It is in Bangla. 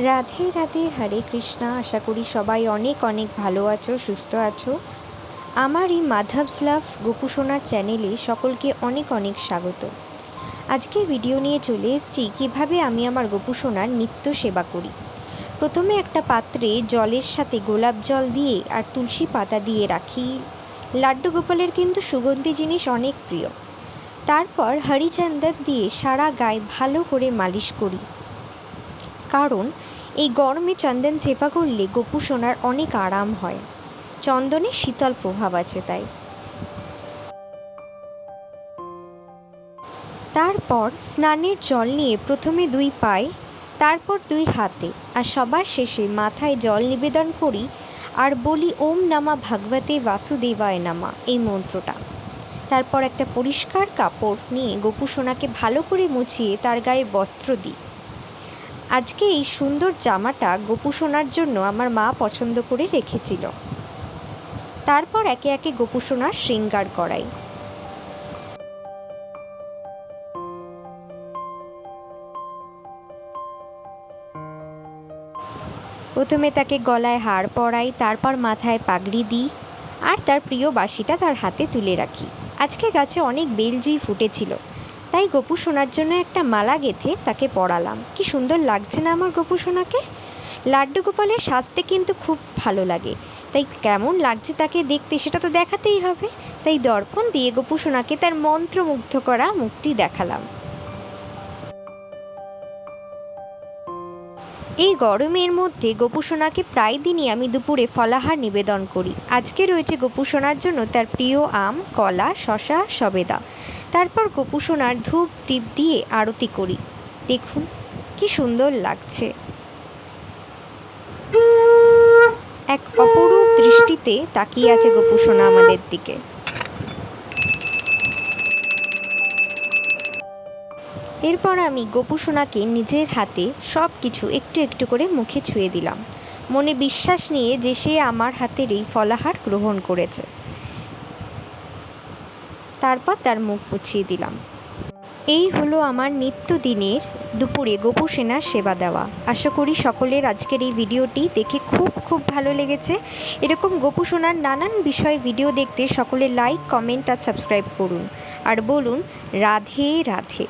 রাধে রাধে, হরে কৃষ্ণা। আশা করি সবাই অনেক অনেক ভালো আছো, সুস্থ আছো। আমার এই মাধবস লাভ গোপুসোনার চ্যানেলে সকলকে অনেক অনেক স্বাগত। আজকে ভিডিও নিয়ে চলে এসেছি কীভাবে আমি আমার গোপুসোনার নিত্য সেবা করি। প্রথমে একটা পাত্রে জলের সাথে গোলাপ জল দিয়ে আর তুলসী পাতা দিয়ে রাখি। লাড্ডু গোপালের কিন্তু সুগন্ধি জিনিস অনেক প্রিয়। তারপর হরিচন্দন দিয়ে সারা গায়ে ভালো করে মালিশ করি, কারণ এই গরমে চন্দন সেবা করলে গোপুসোনার অনেক আরাম হয়। চন্দনে শীতল প্রভাব আছে তাই। তারপর স্নানের জল নিয়ে প্রথমে 2 পায়ে, তারপর 2 হাতে আর সবার শেষে মাথায় জল নিবেদন করি আর বলি ওম নমঃ ভগবতে বাসুদেবায় নমঃ এই মন্ত্রটা। তারপর একটা পরিষ্কার কাপড় নিয়ে গোপুসোনাকে ভালো করে মুছিয়ে তার গায়ে বস্ত্র দিই। আজকে এই সুন্দর জামাটা গোপুসোনার জন্য আমার মা পছন্দ করে রেখেছিল। তারপর একে একে গোপুসোনার শৃঙ্গার করাই। প্রথমে তাকে গলায় হার পরাই, তারপর মাথায় পাগড়ি দিই আর তার প্রিয় বাঁশিটা তার হাতে তুলে রাখি। আজকে গাছে অনেক বেলজুঁই ফুটেছিল, তাই গোপুসোনার জন্য একটা মালা গেঁথে তাকে পরালাম। কি সুন্দর লাগছে না আমার গোপুসোনাকে? লাড্ডু গোপালের সাজতে কিন্তু খুব ভালো লাগে, তাই কেমন লাগছে তাকে দেখতে সেটা তো দেখাতেই হবে। তাই দর্পণ দিয়ে গোপুসোনাকে তার মন্ত্রমুগ্ধ করা মুখটি দেখালাম। এই গরমের মধ্যে গোপুসোনাকে প্রায় দিনই আমি দুপুরে ফলাহার নিবেদন করি। আজকে রয়েছে গোপুসোনার জন্য তার প্রিয় আম, কলা, শশা, সবেদা। তারপর গোপুসোনার ধূপ দীপ দিয়ে আরতি করি। দেখুন কি সুন্দর লাগছে। এক অপরূপ দৃষ্টিতে তাকিয়ে আছে গোপুসোনা আমাদের দিকে। এরপর আমি গোপুসোনাকে নিজের হাতে সব কিছু একটু একটু করে মুখে ছুঁয়ে দিলাম, মনে বিশ্বাস নিয়ে যে সে আমার হাতের এই ফলাহার গ্রহণ করেছে। তারপর তার মুখ মুছিয়ে দিলাম। এই হলো আমার নিত্যদিনের দুপুরে গোপুসোনার সেবা দেওয়া। আশা করি সকলের আজকের এই ভিডিওটি দেখে খুব খুব ভালো লেগেছে। এরকম গোপুসোনার নানান বিষয়ে ভিডিও দেখতে সকলে লাইক, কমেন্ট আর সাবস্ক্রাইব করুন আর বলুন রাধে রাধে।